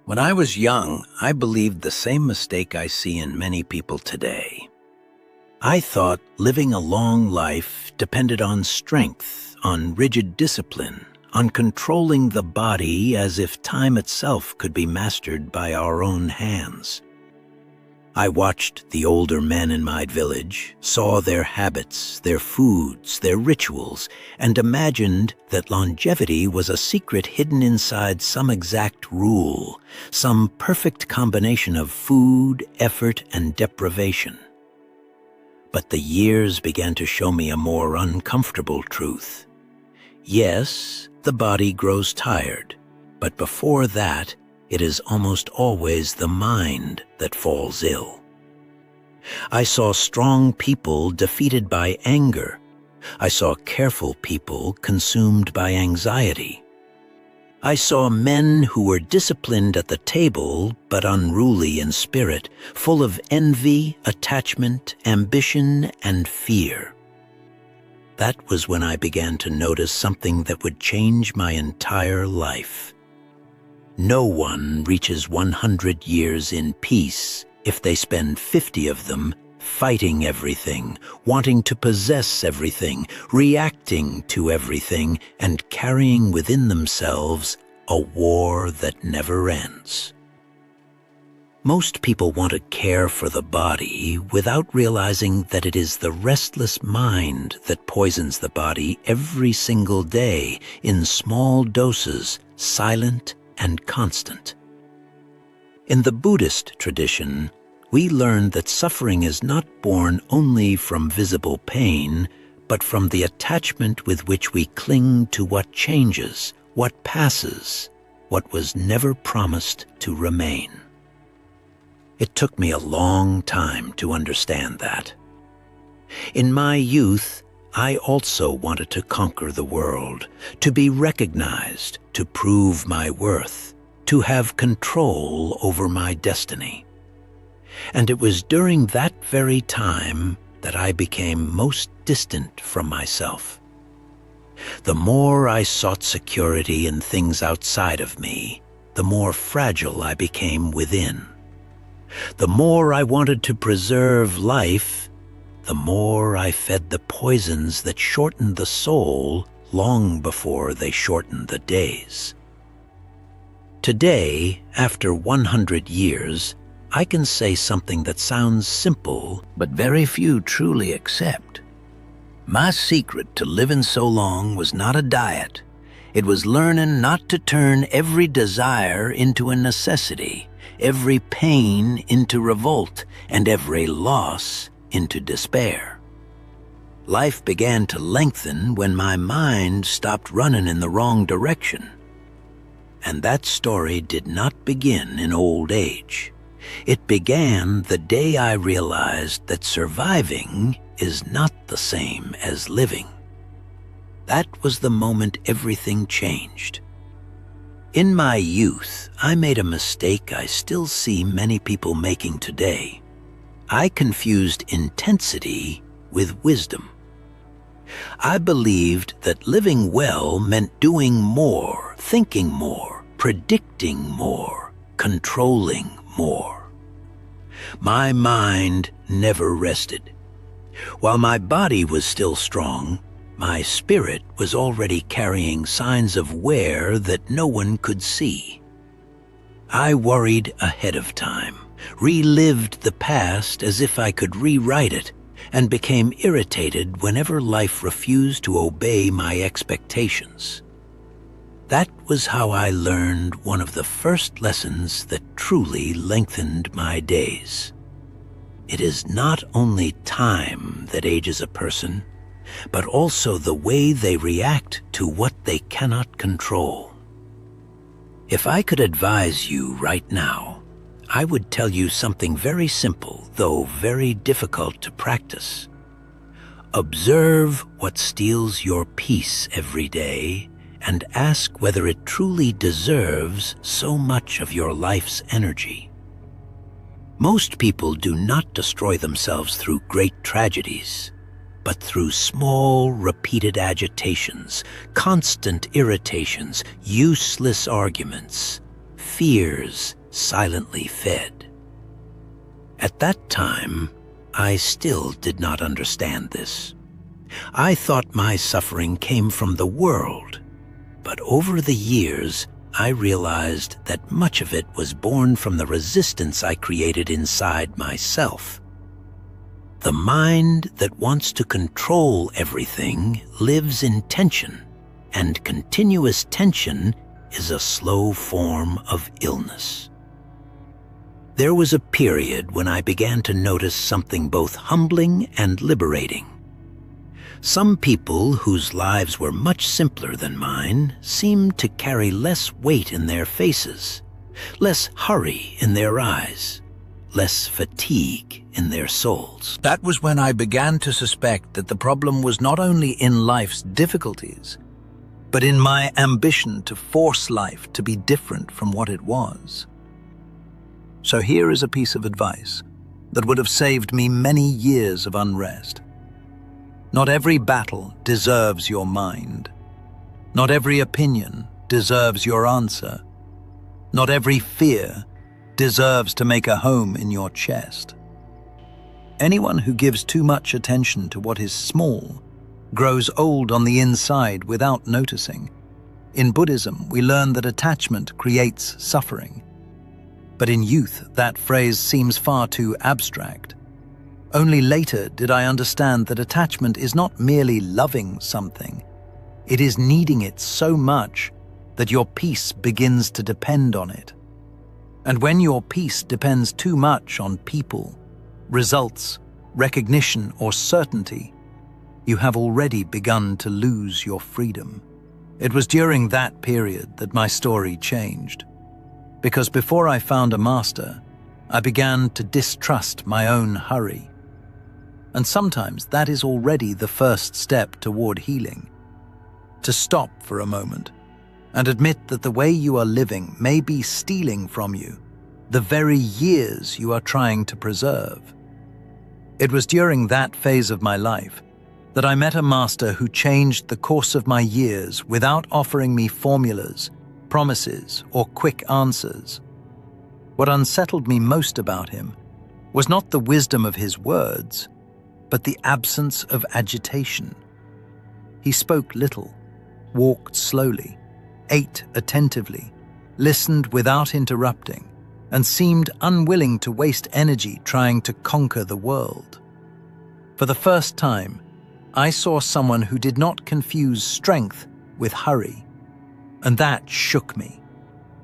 When I was young, I believed the same mistake I see in many people today. I thought living a long life depended on strength, on rigid discipline, on controlling the body as if time itself could be mastered by our own hands. I watched the older men in my village, saw their habits, their foods, their rituals, and imagined that longevity was a secret hidden inside some exact rule, some perfect combination of food, effort, and deprivation. But the years began to show me a more uncomfortable truth. Yes, the body grows tired, but before that, it is almost always the mind that falls ill. I saw strong people defeated by anger. I saw careful people consumed by anxiety. I saw men who were disciplined at the table but unruly in spirit, full of envy, attachment, ambition, and fear. That was when I began to notice something that would change my entire life. No one reaches 100 years in peace if they spend 50 of them fighting everything, wanting to possess everything, reacting to everything, and carrying within themselves a war that never ends. Most people want to care for the body without realizing that it is the restless mind that poisons the body every single day in small doses, silent and constant. In the Buddhist tradition, we learn that suffering is not born only from visible pain, but from the attachment with which we cling to what changes, what passes, what was never promised to remain. It took me a long time to understand that. In my youth, I also wanted to conquer the world, to be recognized, to prove my worth, to have control over my destiny. And it was during that very time that I became most distant from myself. The more I sought security in things outside of me, the more fragile I became within. The more I wanted to preserve life, the more I fed the poisons that shortened the soul long before they shortened the days. Today, after 100 years, I can say something that sounds simple, but very few truly accept. My secret to living so long was not a diet. It was learning not to turn every desire into a necessity, every pain into revolt, and every loss into despair. Life began to lengthen when my mind stopped running in the wrong direction. And that story did not begin in old age. It began the day I realized that surviving is not the same as living. That was the moment everything changed. In my youth, I made a mistake I still see many people making today. I confused intensity with wisdom. I believed that living well meant doing more, thinking more, predicting more, controlling more. My mind never rested. While my body was still strong, my spirit was already carrying signs of wear that no one could see. I worried ahead of time, relived the past as if I could rewrite it, and became irritated whenever life refused to obey my expectations. That was how I learned one of the first lessons that truly lengthened my days. It is not only time that ages a person, but also the way they react to what they cannot control. If I could advise you right now, I would tell you something very simple, though very difficult to practice. Observe what steals your peace every day and ask whether it truly deserves so much of your life's energy. Most people do not destroy themselves through great tragedies, but through small, repeated agitations, constant irritations, useless arguments, fears, silently fed. At that time, I still did not understand this. I thought my suffering came from the world, but over the years, I realized that much of it was born from the resistance I created inside myself. The mind that wants to control everything lives in tension, and continuous tension is a slow form of illness. There was a period when I began to notice something both humbling and liberating. Some people whose lives were much simpler than mine seemed to carry less weight in their faces, less hurry in their eyes, less fatigue in their souls. That was when I began to suspect that the problem was not only in life's difficulties, but in my ambition to force life to be different from what it was. So here is a piece of advice that would have saved me many years of unrest. Not every battle deserves your mind. Not every opinion deserves your answer. Not every fear deserves to make a home in your chest. Anyone who gives too much attention to what is small grows old on the inside without noticing. In Buddhism, we learn that attachment creates suffering. But in youth, that phrase seems far too abstract. Only later did I understand that attachment is not merely loving something. It is needing it so much that your peace begins to depend on it. And when your peace depends too much on people, results, recognition, or certainty, you have already begun to lose your freedom. It was during that period that my story changed. Because before I found a master, I began to distrust my own hurry. And sometimes that is already the first step toward healing. To stop for a moment and admit that the way you are living may be stealing from you the very years you are trying to preserve. It was during that phase of my life that I met a master who changed the course of my years without offering me formulas, promises, or quick answers. What unsettled me most about him was not the wisdom of his words, but the absence of agitation. He spoke little, walked slowly, ate attentively, listened without interrupting, and seemed unwilling to waste energy trying to conquer the world. For the first time, I saw someone who did not confuse strength with hurry, and that shook me,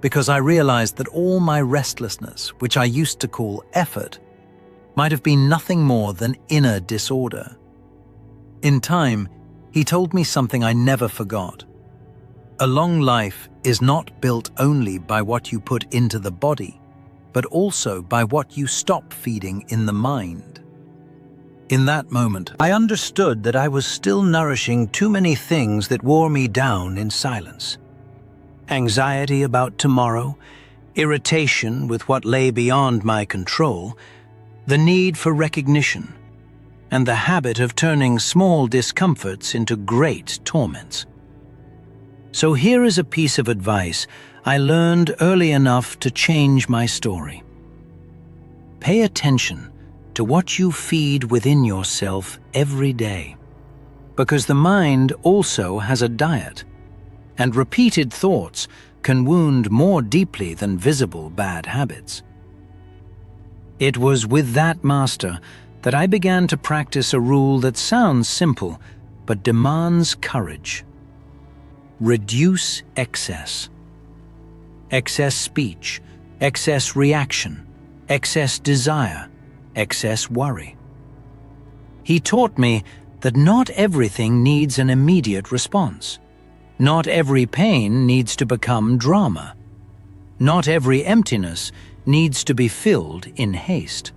because I realized that all my restlessness, which I used to call effort, might have been nothing more than inner disorder. In time, he told me something I never forgot. A long life is not built only by what you put into the body, but also by what you stop feeding in the mind. In that moment, I understood that I was still nourishing too many things that wore me down in silence. Anxiety about tomorrow, irritation with what lay beyond my control, the need for recognition, and the habit of turning small discomforts into great torments. So here is a piece of advice I learned early enough to change my story. Pay attention to what you feed within yourself every day, because the mind also has a diet, and repeated thoughts can wound more deeply than visible bad habits. It was with that master that I began to practice a rule that sounds simple but demands courage. Reduce excess. Excess speech, excess reaction, excess desire, excess worry. He taught me that not everything needs an immediate response. Not every pain needs to become drama. Not every emptiness needs to be filled in haste.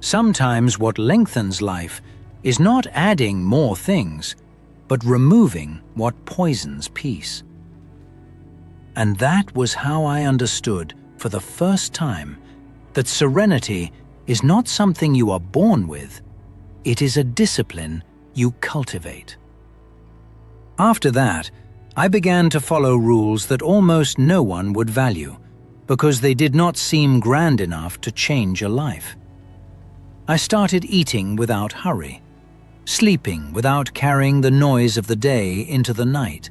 Sometimes what lengthens life is not adding more things, but removing what poisons peace. And that was how I understood for the first time that serenity is not something you are born with, it is a discipline you cultivate. After that, I began to follow rules that almost no one would value, because they did not seem grand enough to change a life. I started eating without hurry, sleeping without carrying the noise of the day into the night,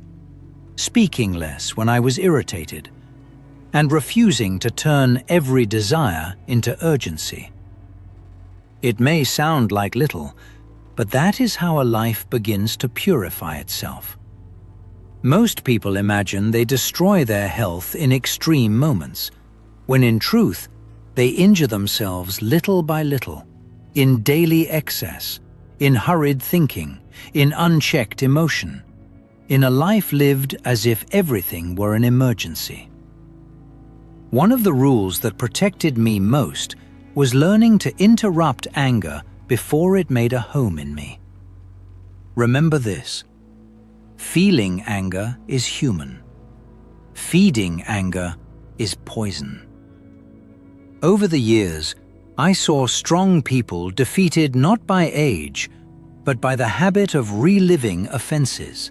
speaking less when I was irritated, and refusing to turn every desire into urgency. It may sound like little, but that is how a life begins to purify itself. Most people imagine they destroy their health in extreme moments, when in truth, they injure themselves little by little, in daily excess, in hurried thinking, in unchecked emotion, in a life lived as if everything were an emergency. One of the rules that protected me most was learning to interrupt anger before it made a home in me. Remember this: feeling anger is human. Feeding anger is poison. Over the years, I saw strong people defeated not by age, but by the habit of reliving offenses,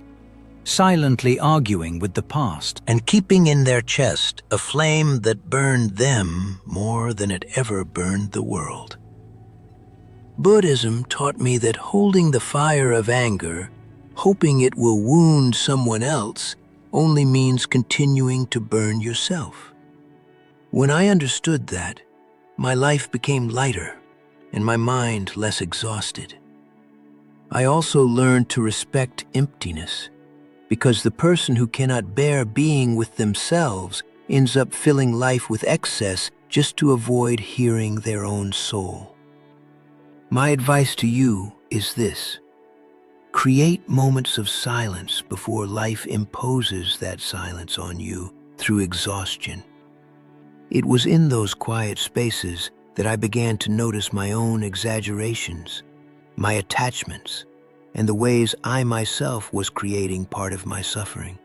silently arguing with the past, and keeping in their chest a flame that burned them more than it ever burned the world. Buddhism taught me that holding the fire of anger, hoping it will wound someone else, only means continuing to burn yourself. When I understood that, my life became lighter and my mind less exhausted. I also learned to respect emptiness, because the person who cannot bear being with themselves ends up filling life with excess just to avoid hearing their own soul. My advice to you is this: create moments of silence before life imposes that silence on you through exhaustion. It was in those quiet spaces that I began to notice my own exaggerations, my attachments, and the ways I myself was creating part of my suffering.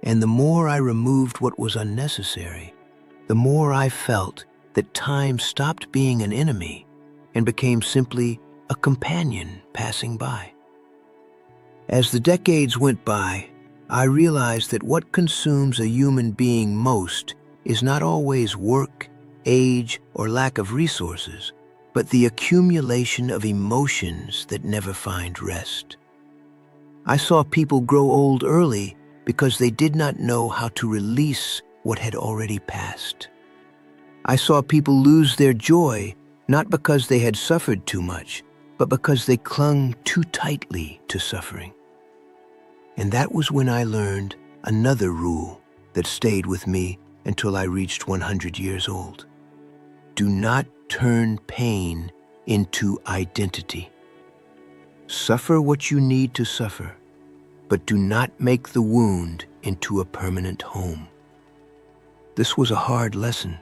And the more I removed what was unnecessary, the more I felt that time stopped being an enemy and became simply a companion passing by. As the decades went by, I realized that what consumes a human being most is not always work, age, or lack of resources, but the accumulation of emotions that never find rest. I saw people grow old early because they did not know how to release what had already passed. I saw people lose their joy not because they had suffered too much, but because they clung too tightly to suffering. And that was when I learned another rule that stayed with me until I reached 100 years old. Do not turn pain into identity. Suffer what you need to suffer, but do not make the wound into a permanent home. This was a hard lesson,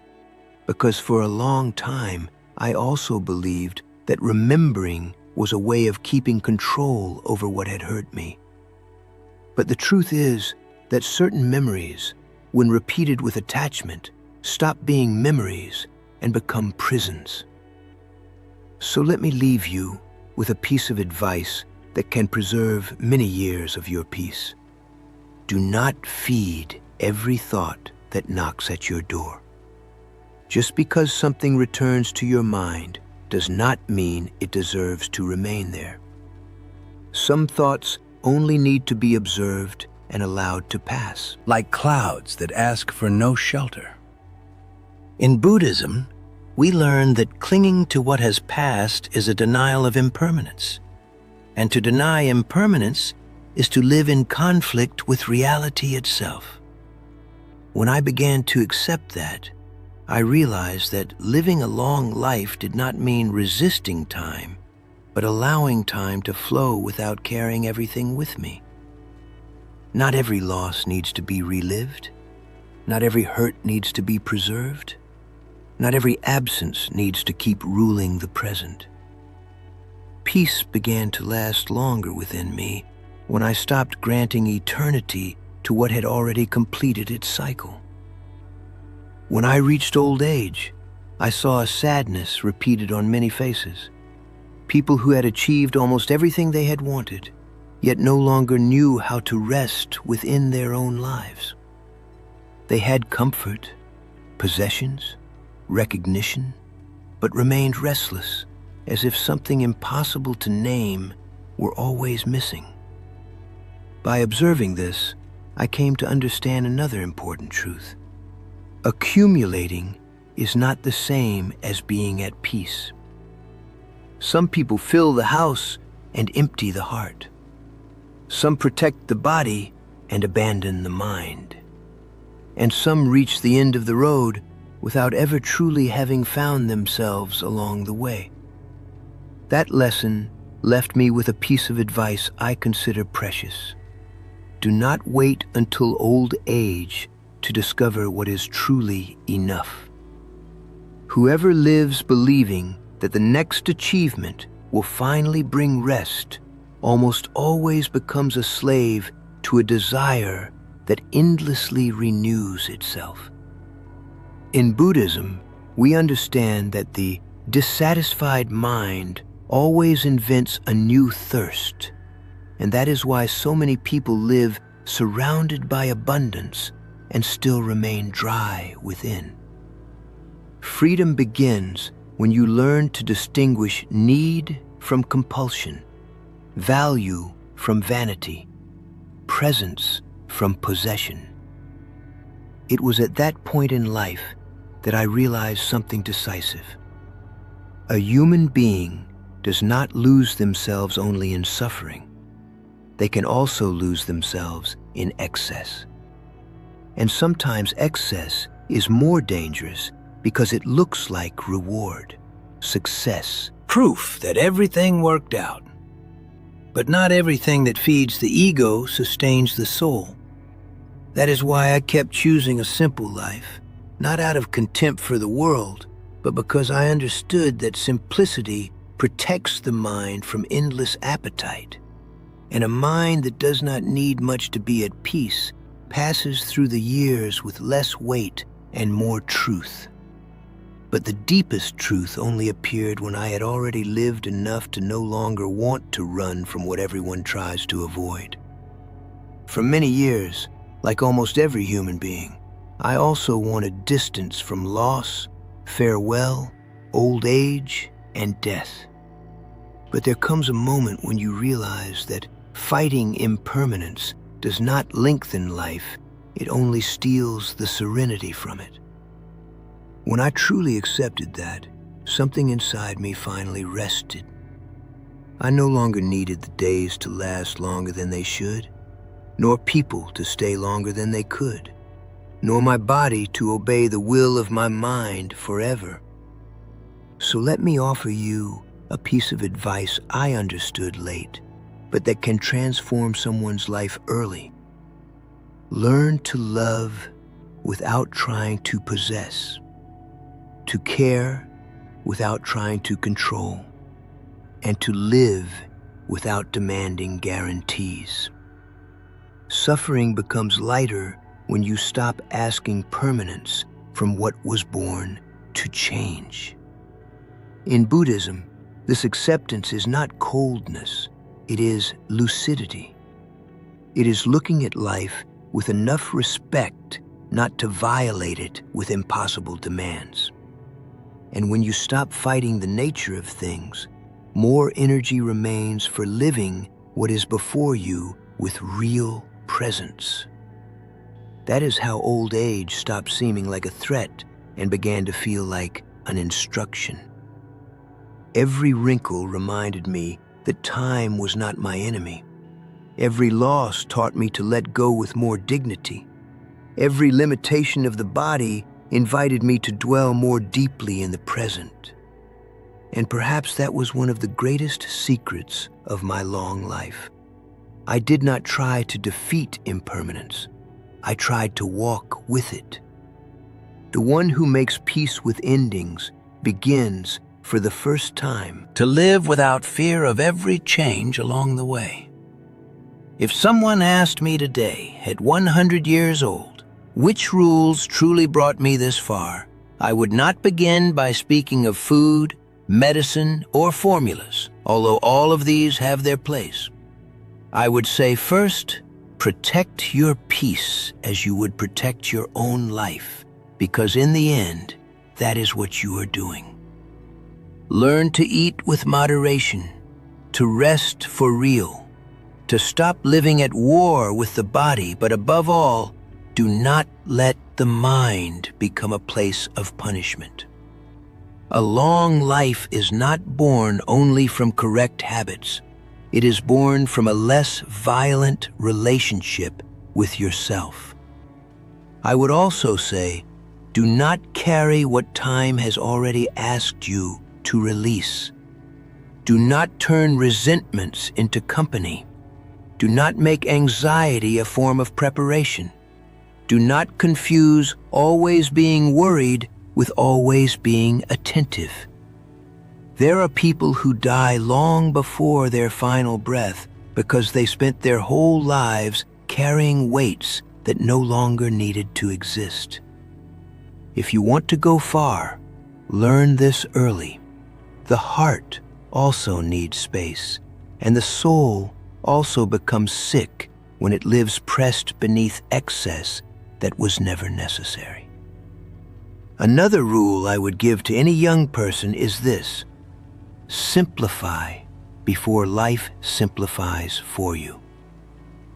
because for a long time I also believed that remembering was a way of keeping control over what had hurt me. But the truth is that certain memories, when repeated with attachment, stop being memories and become prisons. So let me leave you with a piece of advice that can preserve many years of your peace. Do not feed every thought that knocks at your door. Just because something returns to your mind does not mean it deserves to remain there. Some thoughts only need to be observed and allowed to pass, like clouds that ask for no shelter. In Buddhism, we learn that clinging to what has passed is a denial of impermanence, and to deny impermanence is to live in conflict with reality itself. When I began to accept that, I realized that living a long life did not mean resisting time, but allowing time to flow without carrying everything with me. Not every loss needs to be relived. Not every hurt needs to be preserved. Not every absence needs to keep ruling the present. Peace began to last longer within me when I stopped granting eternity to what had already completed its cycle. When I reached old age, I saw a sadness repeated on many faces. People who had achieved almost everything they had wanted, yet no longer knew how to rest within their own lives. They had comfort, possessions, recognition, but remained restless, as if something impossible to name were always missing. By observing this, I came to understand another important truth. Accumulating is not the same as being at peace. Some people fill the house and empty the heart. Some protect the body and abandon the mind. And some reach the end of the road without ever truly having found themselves along the way. That lesson left me with a piece of advice I consider precious. Do not wait until old age to discover what is truly enough. Whoever lives believing that the next achievement will finally bring rest almost always becomes a slave to a desire that endlessly renews itself. In Buddhism, we understand that the dissatisfied mind always invents a new thirst, and that is why so many people live surrounded by abundance and still remain dry within. Freedom begins when you learn to distinguish need from compulsion, value from vanity, presence from possession. It was at that point in life that I realized something decisive. A human being does not lose themselves only in suffering. They can also lose themselves in excess. And sometimes excess is more dangerous because it looks like reward, success, Proof that everything worked out. But not everything that feeds the ego sustains the soul. That is why I kept choosing a simple life, not out of contempt for the world, but because I understood that simplicity protects the mind from endless appetite. And a mind that does not need much to be at peace passes through the years with less weight and more truth. But the deepest truth only appeared when I had already lived enough to no longer want to run from what everyone tries to avoid. For many years, like almost every human being, I also wanted distance from loss, farewell, old age, and death. But there comes a moment when you realize that fighting impermanence does not lengthen life, it only steals the serenity from it. When I truly accepted that, something inside me finally rested. I no longer needed the days to last longer than they should, nor people to stay longer than they could, nor my body to obey the will of my mind forever. So let me offer you a piece of advice I understood late, but that can transform someone's life early. Learn to love without trying to possess, to care without trying to control, and to live without demanding guarantees. Suffering becomes lighter when you stop asking permanence from what was born to change. In Buddhism, this acceptance is not coldness, it is lucidity. It is looking at life with enough respect not to violate it with impossible demands. And when you stop fighting the nature of things, more energy remains for living what is before you with real presence. That is how old age stopped seeming like a threat and began to feel like an instruction. Every wrinkle reminded me that time was not my enemy. Every loss taught me to let go with more dignity. Every limitation of the body invited me to dwell more deeply in the present. And perhaps that was one of the greatest secrets of my long life. I did not try to defeat impermanence. I tried to walk with it. The one who makes peace with endings begins, for the first time, To live without fear of every change along the way. If someone asked me today, at 100 years old, which rules truly brought me this far, I would not begin by speaking of food, medicine, or formulas, although all of these have their place. I would say first, protect your peace as you would protect your own life, because in the end, that is what you are doing. Learn to eat with moderation, to rest for real, to stop living at war with the body, but above all, do not let the mind become a place of punishment. A long life is not born only from correct habits. It is born from a less violent relationship with yourself. I would also say, do not carry what time has already asked you to release. Do not turn resentments into company. Do not make anxiety a form of preparation. Do not confuse always being worried with always being attentive. There are people who die long before their final breath because they spent their whole lives carrying weights that no longer needed to exist. If you want to go far, learn this early. The heart also needs space, and the soul also becomes sick when it lives pressed beneath excess that was never necessary. Another rule I would give to any young person is this: simplify before life simplifies for you.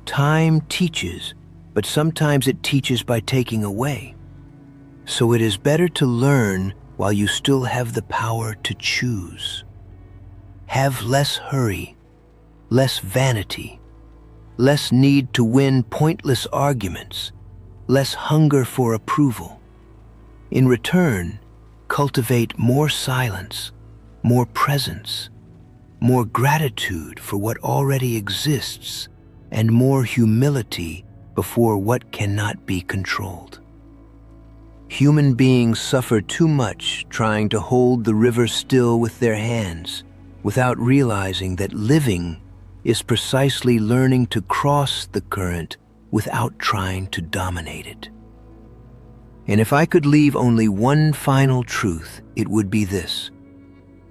Time teaches, but sometimes it teaches by taking away. So it is better to learn while you still have the power to choose. Have less hurry, less vanity, less need to win pointless arguments, less hunger for approval. In return, cultivate more silence, more presence, more gratitude for what already exists, and more humility before what cannot be controlled. Human beings suffer too much trying to hold the river still with their hands, without realizing that living is precisely learning to cross the current without trying to dominate it. And if I could leave only one final truth, it would be this: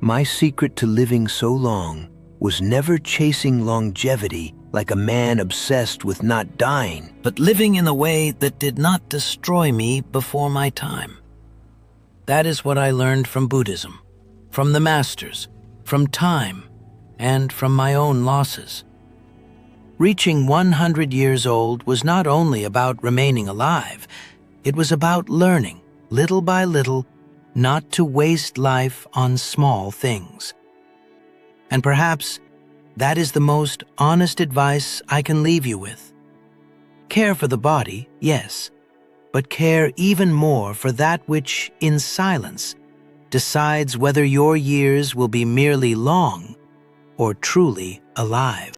my secret to living so long was never chasing longevity like a man obsessed with not dying, but living in a way that did not destroy me before my time. That is what I learned from Buddhism, from the masters, from time, and from my own losses. Reaching 100 years old was not only about remaining alive, it was about learning, little by little, not to waste life on small things. And perhaps that is the most honest advice I can leave you with. Care for the body, yes, but care even more for that which, in silence, decides whether your years will be merely long or truly alive.